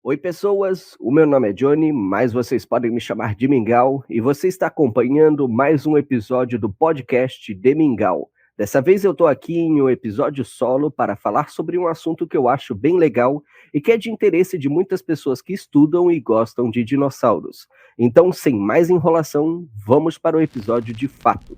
Oi, pessoas. O meu nome é Johnny, mas vocês podem me chamar de Mingau, e você está acompanhando mais um episódio do podcast de Mingau. Dessa vez eu estou aqui em um episódio solo para falar sobre um assunto que eu acho bem legal e que é de interesse de muitas pessoas que estudam e gostam de dinossauros. Então, sem mais enrolação, vamos para o episódio de fato.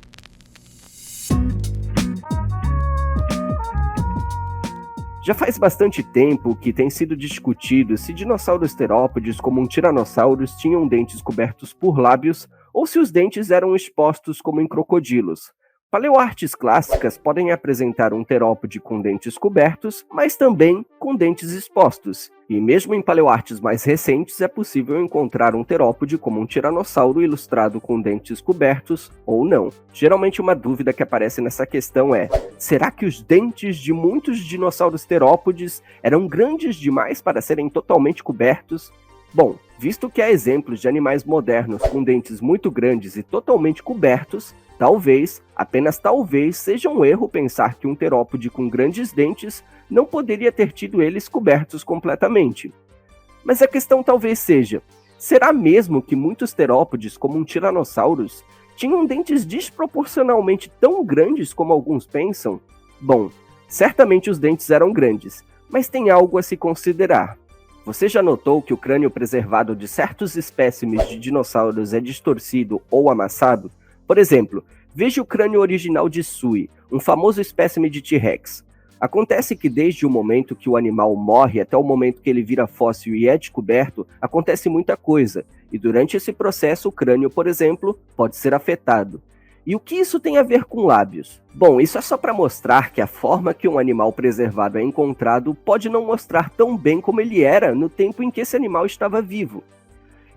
Já faz bastante tempo que tem sido discutido se dinossauros terópodes como um tiranossauros tinham dentes cobertos por lábios ou se os dentes eram expostos como em crocodilos. Paleoartes clássicas podem apresentar um terópode com dentes cobertos, mas também com dentes expostos. E mesmo em paleoartes mais recentes é possível encontrar um terópode como um tiranossauro ilustrado com dentes cobertos ou não. Geralmente uma dúvida que aparece nessa questão é: será que os dentes de muitos dinossauros terópodes eram grandes demais para serem totalmente cobertos? Bom, visto que há exemplos de animais modernos com dentes muito grandes e totalmente cobertos, talvez, apenas talvez, seja um erro pensar que um terópode com grandes dentes não poderia ter tido eles cobertos completamente. Mas a questão talvez seja: será mesmo que muitos terópodes, como um tiranossauros, tinham dentes desproporcionalmente tão grandes como alguns pensam? Bom, certamente os dentes eram grandes, mas tem algo a se considerar. Você já notou que o crânio preservado de certos espécimes de dinossauros é distorcido ou amassado? Por exemplo, veja o crânio original de Sui, um famoso espécime de T-Rex. Acontece que desde o momento que o animal morre até o momento que ele vira fóssil e é descoberto, acontece muita coisa, e durante esse processo o crânio, por exemplo, pode ser afetado. E o que isso tem a ver com lábios? Bom, isso é só para mostrar que a forma que um animal preservado é encontrado pode não mostrar tão bem como ele era no tempo em que esse animal estava vivo.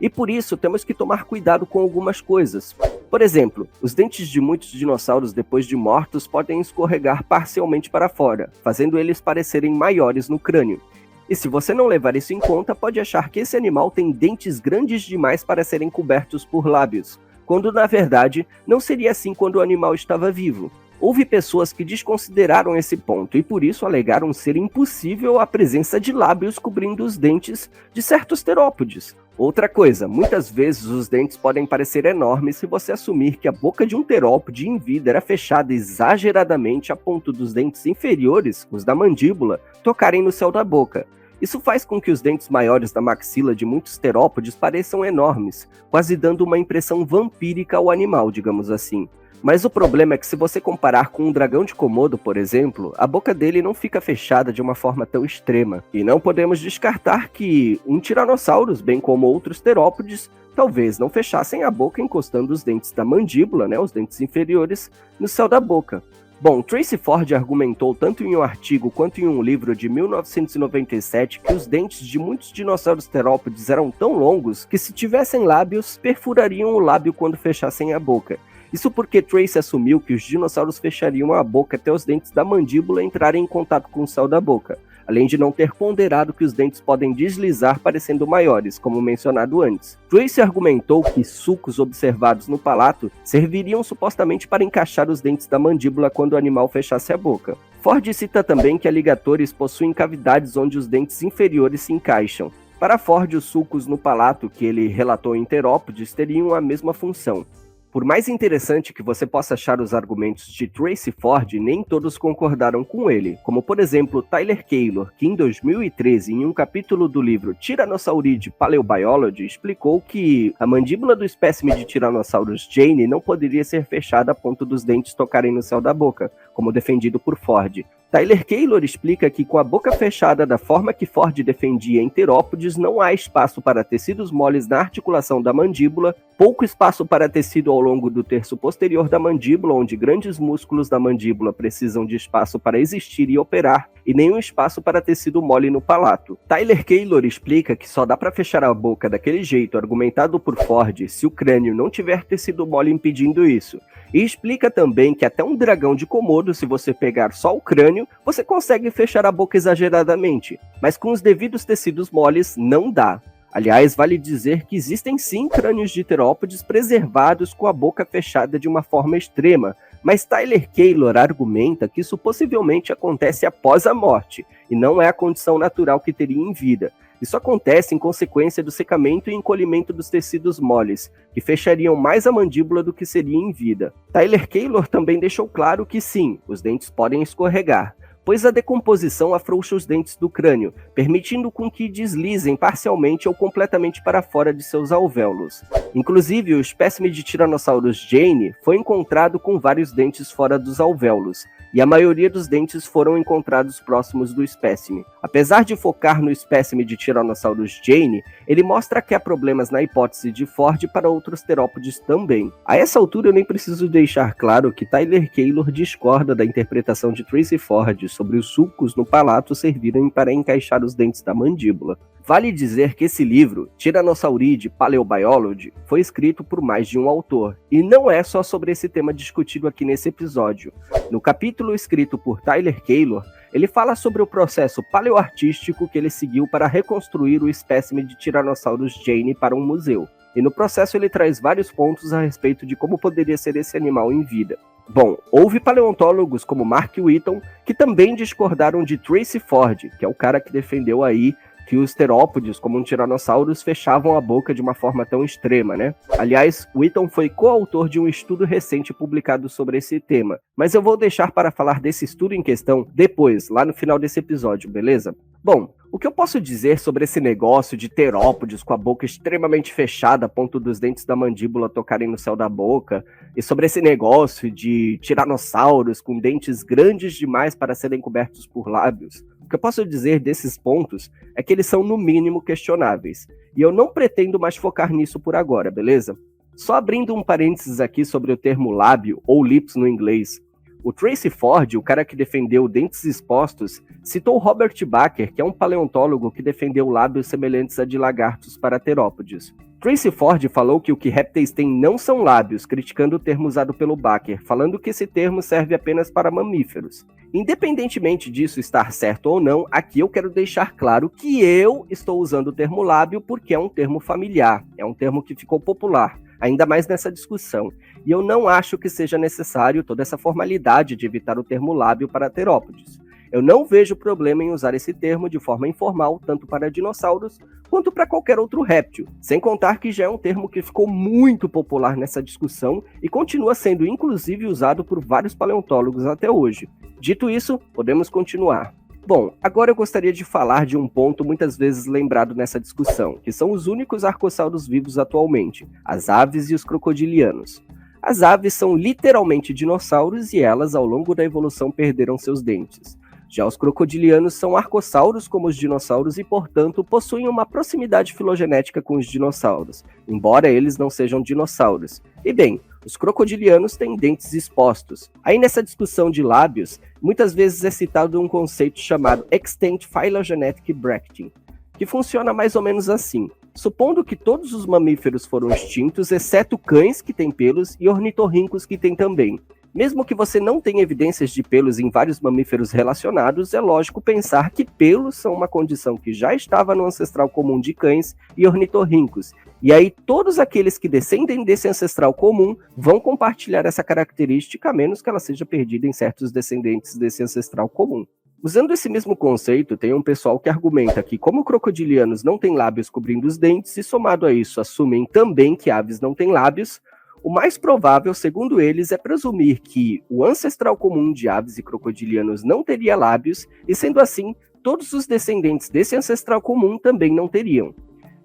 E por isso temos que tomar cuidado com algumas coisas. Por exemplo, os dentes de muitos dinossauros depois de mortos podem escorregar parcialmente para fora, fazendo eles parecerem maiores no crânio. E se você não levar isso em conta, pode achar que esse animal tem dentes grandes demais para serem cobertos por lábios, quando na verdade não seria assim quando o animal estava vivo. Houve pessoas que desconsideraram esse ponto e por isso alegaram ser impossível a presença de lábios cobrindo os dentes de certos terópodes. Outra coisa, muitas vezes os dentes podem parecer enormes se você assumir que a boca de um terópode em vida era fechada exageradamente a ponto dos dentes inferiores, os da mandíbula, tocarem no céu da boca. Isso faz com que os dentes maiores da maxila de muitos terópodes pareçam enormes, quase dando uma impressão vampírica ao animal, digamos assim. Mas o problema é que se você comparar com um dragão de Komodo, por exemplo, a boca dele não fica fechada de uma forma tão extrema. E não podemos descartar que um Tyrannosaurus, bem como outros terópodes, talvez não fechassem a boca encostando os dentes da mandíbula, os dentes inferiores, no céu da boca. Bom, Tracy Ford argumentou tanto em um artigo quanto em um livro de 1997 que os dentes de muitos dinossauros terópodes eram tão longos que, se tivessem lábios, perfurariam o lábio quando fechassem a boca. Isso porque Tracy assumiu que os dinossauros fechariam a boca até os dentes da mandíbula entrarem em contato com o céu da boca, além de não ter ponderado que os dentes podem deslizar parecendo maiores, como mencionado antes. Tracy argumentou que sulcos observados no palato serviriam supostamente para encaixar os dentes da mandíbula quando o animal fechasse a boca. Ford cita também que aligatores possuem cavidades onde os dentes inferiores se encaixam. Para Ford, os sulcos no palato que ele relatou em terópodes teriam a mesma função. Por mais interessante que você possa achar os argumentos de Tracy Ford, nem todos concordaram com ele, como por exemplo Tyler Keylor, que em 2013, em um capítulo do livro Tyrannosauridae Paleobiology, explicou que a mandíbula do espécime de Tyrannosaurus Jane não poderia ser fechada a ponto dos dentes tocarem no céu da boca, como defendido por Ford. Tyler Keylor explica que com a boca fechada da forma que Ford defendia em terópodes, não há espaço para tecidos moles na articulação da mandíbula, pouco espaço para tecido ao longo do terço posterior da mandíbula, onde grandes músculos da mandíbula precisam de espaço para existir e operar, e nenhum espaço para tecido mole no palato. Tyler Keylor explica que só dá para fechar a boca daquele jeito argumentado por Ford se o crânio não tiver tecido mole impedindo isso. E explica também que até um dragão de Komodo, se você pegar só o crânio, você consegue fechar a boca exageradamente, mas com os devidos tecidos moles não dá. Aliás, vale dizer que existem sim crânios de terópodes preservados com a boca fechada de uma forma extrema, mas Tyler Keylor argumenta que isso possivelmente acontece após a morte, e não é a condição natural que teria em vida. Isso acontece em consequência do secamento e encolhimento dos tecidos moles, que fechariam mais a mandíbula do que seria em vida. Tyler Keylor também deixou claro que sim, os dentes podem escorregar, pois a decomposição afrouxa os dentes do crânio, permitindo com que deslizem parcialmente ou completamente para fora de seus alvéolos. Inclusive, o espécime de Tyrannosaurus Jane foi encontrado com vários dentes fora dos alvéolos, e a maioria dos dentes foram encontrados próximos do espécime. Apesar de focar no espécime de Tyrannosaurus Jane, ele mostra que há problemas na hipótese de Ford para outros terópodes também. A essa altura eu nem preciso deixar claro que Tyler Keylor discorda da interpretação de Tracy Ford sobre os sulcos no palato servirem para encaixar os dentes da mandíbula. Vale dizer que esse livro, Tyrannosauridae Paleobiology, foi escrito por mais de um autor, e não é só sobre esse tema discutido aqui nesse episódio. No capítulo escrito por Tyler Keylor, ele fala sobre o processo paleoartístico que ele seguiu para reconstruir o espécime de Tyrannosaurus Jane para um museu. E no processo ele traz vários pontos a respeito de como poderia ser esse animal em vida. Bom, houve paleontólogos como Mark Whitton que também discordaram de Tracy Ford, que é o cara que defendeu aí que os terópodes, como um tiranossauros, fechavam a boca de uma forma tão extrema, né? Aliás, Whitton foi coautor de um estudo recente publicado sobre esse tema, mas eu vou deixar para falar desse estudo em questão depois, lá no final desse episódio, beleza? Bom, o que eu posso dizer sobre esse negócio de terópodes com a boca extremamente fechada a ponto dos dentes da mandíbula tocarem no céu da boca, e sobre esse negócio de tiranossauros com dentes grandes demais para serem cobertos por lábios? O que eu posso dizer desses pontos é que eles são no mínimo questionáveis, e eu não pretendo mais focar nisso por agora, beleza? Só abrindo um parênteses aqui sobre o termo lábio, ou lips no inglês. O Tracy Ford, o cara que defendeu dentes expostos, citou Robert Bakker, que é um paleontólogo que defendeu lábios semelhantes a de lagartos para terópodes. Tracy Ford falou que o que répteis têm não são lábios, criticando o termo usado pelo Bakker, falando que esse termo serve apenas para mamíferos. Independentemente disso estar certo ou não, aqui eu quero deixar claro que eu estou usando o termo lábio porque é um termo familiar, é um termo que ficou popular, ainda mais nessa discussão. E eu não acho que seja necessário toda essa formalidade de evitar o termo lábio para terópodes. Eu não vejo problema em usar esse termo de forma informal, tanto para dinossauros quanto para qualquer outro réptil, sem contar que já é um termo que ficou muito popular nessa discussão e continua sendo inclusive usado por vários paleontólogos até hoje. Dito isso, podemos continuar. Bom, agora eu gostaria de falar de um ponto muitas vezes lembrado nessa discussão, que são os únicos arcossauros vivos atualmente, as aves e os crocodilianos. As aves são literalmente dinossauros e elas, ao longo da evolução, perderam seus dentes. Já os crocodilianos são arcossauros como os dinossauros e, portanto, possuem uma proximidade filogenética com os dinossauros, embora eles não sejam dinossauros. E bem, os crocodilianos têm dentes expostos. Aí nessa discussão de lábios, muitas vezes é citado um conceito chamado Extant Phylogenetic Bracting, que funciona mais ou menos assim. Supondo que todos os mamíferos foram extintos, exceto cães que têm pelos e ornitorrincos que têm também. Mesmo que você não tenha evidências de pelos em vários mamíferos relacionados, é lógico pensar que pelos são uma condição que já estava no ancestral comum de cães e ornitorrincos. E aí todos aqueles que descendem desse ancestral comum vão compartilhar essa característica, a menos que ela seja perdida em certos descendentes desse ancestral comum. Usando esse mesmo conceito, tem um pessoal que argumenta que como crocodilianos não têm lábios cobrindo os dentes, e somado a isso assumem também que aves não têm lábios, o mais provável, segundo eles, é presumir que o ancestral comum de aves e crocodilianos não teria lábios, e sendo assim, todos os descendentes desse ancestral comum também não teriam.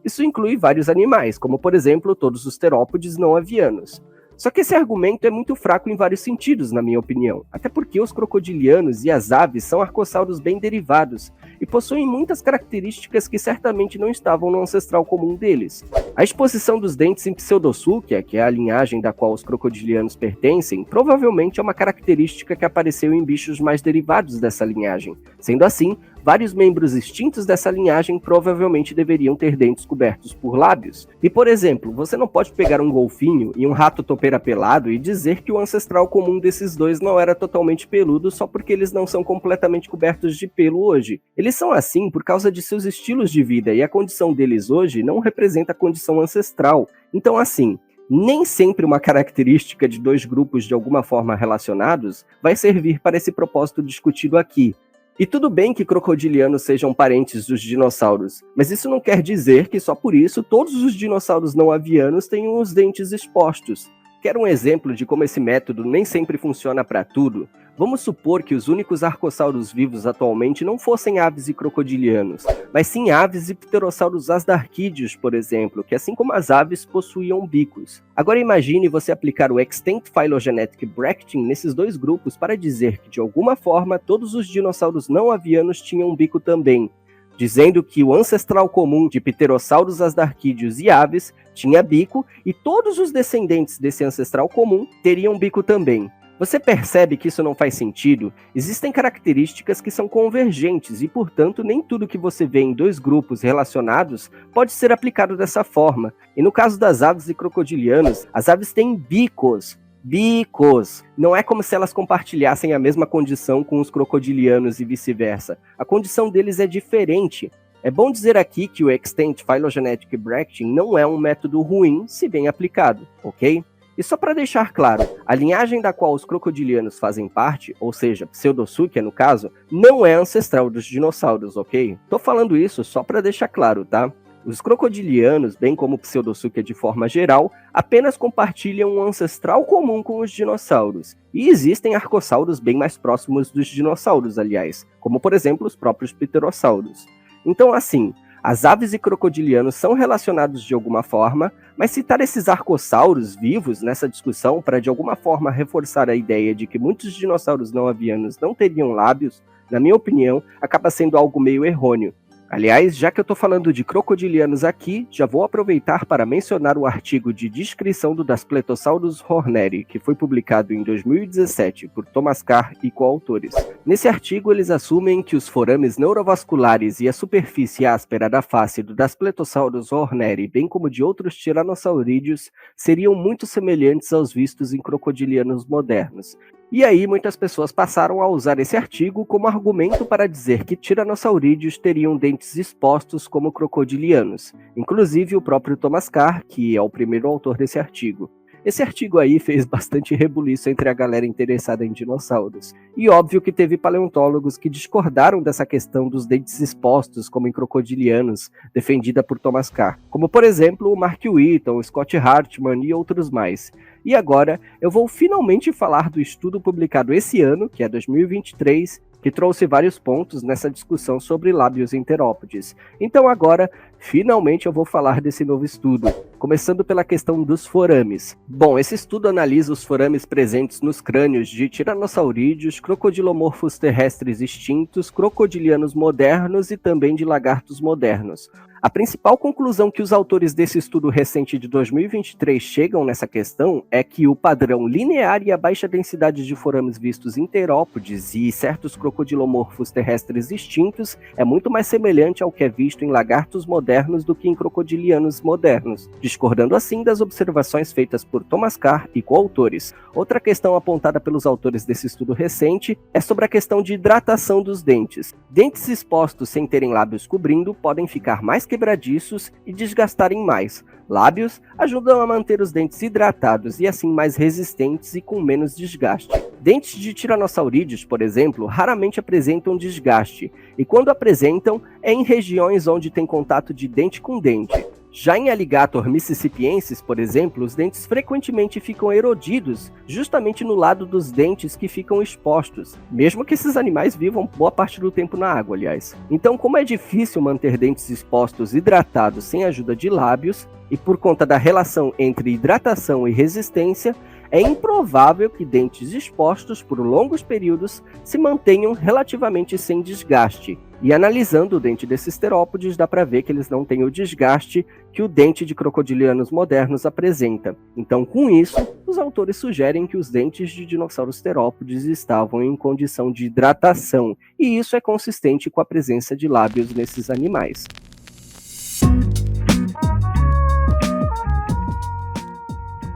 Isso inclui vários animais, como por exemplo todos os terópodes não avianos. Só que esse argumento é muito fraco em vários sentidos, na minha opinião, até porque os crocodilianos e as aves são arcossauros bem derivados e possuem muitas características que certamente não estavam no ancestral comum deles. A exposição dos dentes em Pseudossuchia, que é a linhagem da qual os crocodilianos pertencem, provavelmente é uma característica que apareceu em bichos mais derivados dessa linhagem. Sendo assim, vários membros extintos dessa linhagem provavelmente deveriam ter dentes cobertos por lábios. E, por exemplo, você não pode pegar um golfinho e um rato topeira pelado e dizer que o ancestral comum desses dois não era totalmente peludo só porque eles não são completamente cobertos de pelo hoje. Eles são assim por causa de seus estilos de vida e a condição deles hoje não representa a condição ancestral. Então, assim, nem sempre uma característica de dois grupos de alguma forma relacionados vai servir para esse propósito discutido aqui. E tudo bem que crocodilianos sejam parentes dos dinossauros, mas isso não quer dizer que só por isso todos os dinossauros não avianos tenham os dentes expostos. Quer um exemplo de como esse método nem sempre funciona para tudo? Vamos supor que os únicos arcossauros vivos atualmente não fossem aves e crocodilianos, mas sim aves e pterossauros asdarquídeos, por exemplo, que assim como as aves possuíam bicos. Agora imagine você aplicar o Extinct Phylogenetic Bracting nesses dois grupos para dizer que de alguma forma todos os dinossauros não avianos tinham um bico também, dizendo que o ancestral comum de pterossauros asdarquídeos e aves tinha bico e todos os descendentes desse ancestral comum teriam bico também. Você percebe que isso não faz sentido? Existem características que são convergentes e, portanto, nem tudo que você vê em dois grupos relacionados pode ser aplicado dessa forma. E no caso das aves e crocodilianos, as aves têm bicos. Bicos! Não é como se elas compartilhassem a mesma condição com os crocodilianos e vice-versa. A condição deles é diferente. É bom dizer aqui que o Extinct Phylogenetic Bracting não é um método ruim se bem aplicado, ok? E só para deixar claro, a linhagem da qual os crocodilianos fazem parte, ou seja, Pseudotsuchia no caso, não é ancestral dos dinossauros, ok? Tô falando isso só para deixar claro, tá? Os crocodilianos, bem como Pseudotsuchia de forma geral, apenas compartilham um ancestral comum com os dinossauros. E existem arcossauros bem mais próximos dos dinossauros, aliás, como por exemplo os próprios pterossauros. Então assim, as aves e crocodilianos são relacionados de alguma forma, mas citar esses arcossauros vivos nessa discussão para de alguma forma reforçar a ideia de que muitos dinossauros não avianos não teriam lábios, na minha opinião, acaba sendo algo meio errôneo. Aliás, já que eu estou falando de crocodilianos aqui, já vou aproveitar para mencionar o artigo de descrição do Daspletosaurus horneri, que foi publicado em 2017 por Thomas Carr e coautores. Nesse artigo, eles assumem que os forames neurovasculares e a superfície áspera da face do Daspletosaurus horneri, bem como de outros tiranossaurídeos, seriam muito semelhantes aos vistos em crocodilianos modernos. E aí muitas pessoas passaram a usar esse artigo como argumento para dizer que tiranossaurídeos teriam dentes expostos como crocodilianos, inclusive o próprio Thomas Carr, que é o primeiro autor desse artigo. Esse artigo aí fez bastante rebuliço entre a galera interessada em dinossauros. E óbvio que teve paleontólogos que discordaram dessa questão dos dentes expostos como em crocodilianos, defendida por Thomas Carr, como por exemplo o Mark Whitton, o Scott Hartman e outros mais. E agora eu vou finalmente falar do estudo publicado esse ano, que é 2023, que trouxe vários pontos nessa discussão sobre lábios enterópodes. Então agora, finalmente eu vou falar desse novo estudo, começando pela questão dos forames. Bom, esse estudo analisa os forames presentes nos crânios de tiranossaurídeos, crocodilomorfos terrestres extintos, crocodilianos modernos e também de lagartos modernos. A principal conclusão que os autores desse estudo recente de 2023 chegam nessa questão é que o padrão linear e a baixa densidade de forames vistos em terópodes e certos crocodilomorfos terrestres extintos é muito mais semelhante ao que é visto em lagartos modernos do que em crocodilianos modernos, discordando assim das observações feitas por Thomas Carr e coautores. Outra questão apontada pelos autores desse estudo recente é sobre a questão de hidratação dos dentes. Dentes expostos sem terem lábios cobrindo podem ficar mais quebradiços e desgastarem mais. Lábios ajudam a manter os dentes hidratados e assim mais resistentes e com menos desgaste. Dentes de tiranossaurídeos, por exemplo, raramente apresentam desgaste, e quando apresentam, é em regiões onde tem contato de dente com dente. Já em Alligator mississippiensis, por exemplo, os dentes frequentemente ficam erodidos, justamente no lado dos dentes que ficam expostos, mesmo que esses animais vivam boa parte do tempo na água, aliás. Então, como é difícil manter dentes expostos hidratados sem a ajuda de lábios, e por conta da relação entre hidratação e resistência, é improvável que dentes expostos por longos períodos se mantenham relativamente sem desgaste. E analisando o dente desses terópodes, dá para ver que eles não têm o desgaste que o dente de crocodilianos modernos apresenta. Então, com isso, os autores sugerem que os dentes de dinossauros terópodes estavam em condição de hidratação, e isso é consistente com a presença de lábios nesses animais.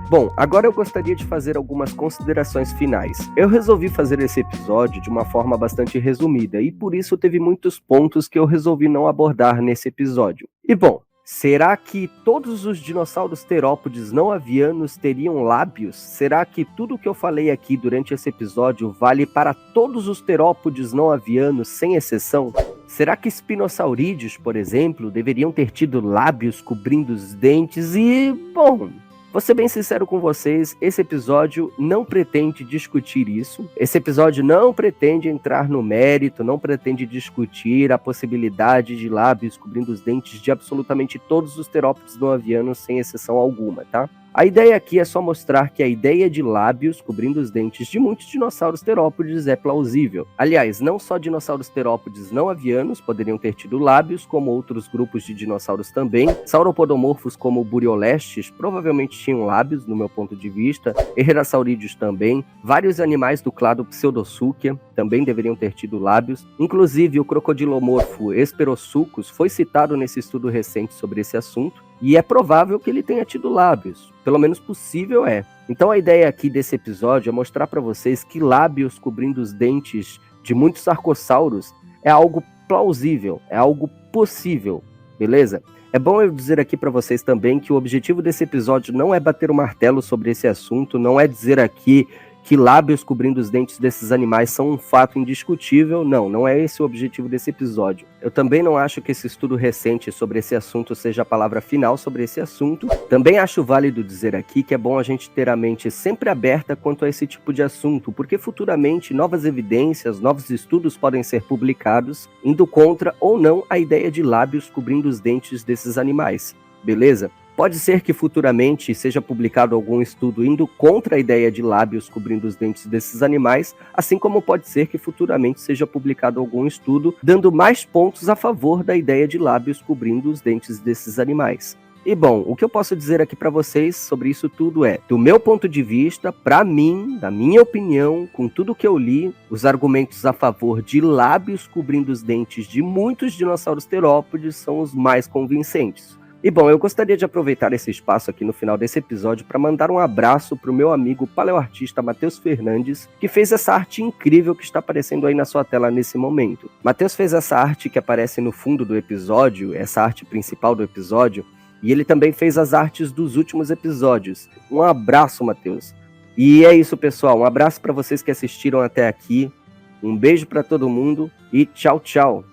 Bom, agora eu gostaria de fazer algumas considerações finais. Eu resolvi fazer esse episódio de uma forma bastante resumida e por isso teve muitos pontos que eu resolvi não abordar nesse episódio. E bom, Será que todos os dinossauros terópodes não avianos teriam lábios? Será que tudo o que eu falei aqui durante esse episódio vale para todos os terópodes não avianos, sem exceção? Será que espinossaurídeos, por exemplo, deveriam ter tido lábios cobrindo os dentes? E, bom, vou ser bem sincero com vocês, esse episódio não pretende discutir isso. Esse episódio não pretende entrar no mérito, não pretende discutir a possibilidade de lábios cobrindo os dentes de absolutamente todos os terópodes não avianos, sem exceção alguma, tá? A ideia aqui é só mostrar que a ideia de lábios cobrindo os dentes de muitos dinossauros terópodes é plausível. Aliás, não só dinossauros terópodes não avianos poderiam ter tido lábios, como outros grupos de dinossauros também. Sauropodomorfos como Buriolestes provavelmente tinham lábios, no meu ponto de vista. Herrerassaurídeos também. Vários animais do clado Pseudossuchia também deveriam ter tido lábios. Inclusive, o crocodilomorfo Esperossuchus foi citado nesse estudo recente sobre esse assunto. E é provável que ele tenha tido lábios, pelo menos possível é. Então a ideia aqui desse episódio é mostrar para vocês que lábios cobrindo os dentes de muitos arcossauros é algo plausível, é algo possível, beleza? É bom eu dizer aqui para vocês também que o objetivo desse episódio não é bater o martelo sobre esse assunto, não é dizer aqui que lábios cobrindo os dentes desses animais são um fato indiscutível. Não é esse o objetivo desse episódio. Eu também não acho que esse estudo recente sobre esse assunto seja a palavra final sobre esse assunto. Também acho válido dizer aqui que é bom a gente ter a mente sempre aberta quanto a esse tipo de assunto, porque futuramente novas evidências, novos estudos podem ser publicados, indo contra ou não a ideia de lábios cobrindo os dentes desses animais, beleza? Pode ser que futuramente seja publicado algum estudo indo contra a ideia de lábios cobrindo os dentes desses animais, assim como pode ser que futuramente seja publicado algum estudo dando mais pontos a favor da ideia de lábios cobrindo os dentes desses animais. E bom, o que eu posso dizer aqui para vocês sobre isso tudo é, do meu ponto de vista, para mim, na minha opinião, com tudo que eu li, os argumentos a favor de lábios cobrindo os dentes de muitos dinossauros terópodes são os mais convincentes. E bom, eu gostaria de aproveitar esse espaço aqui no final desse episódio para mandar um abraço para o meu amigo paleoartista Matheus Fernandes, que fez essa arte incrível que está aparecendo aí na sua tela nesse momento. Matheus fez essa arte que aparece no fundo do episódio, essa arte principal do episódio, e ele também fez as artes dos últimos episódios. Um abraço, Matheus. E é isso, pessoal. Um abraço para vocês que assistiram até aqui. Um beijo para todo mundo e tchau, tchau.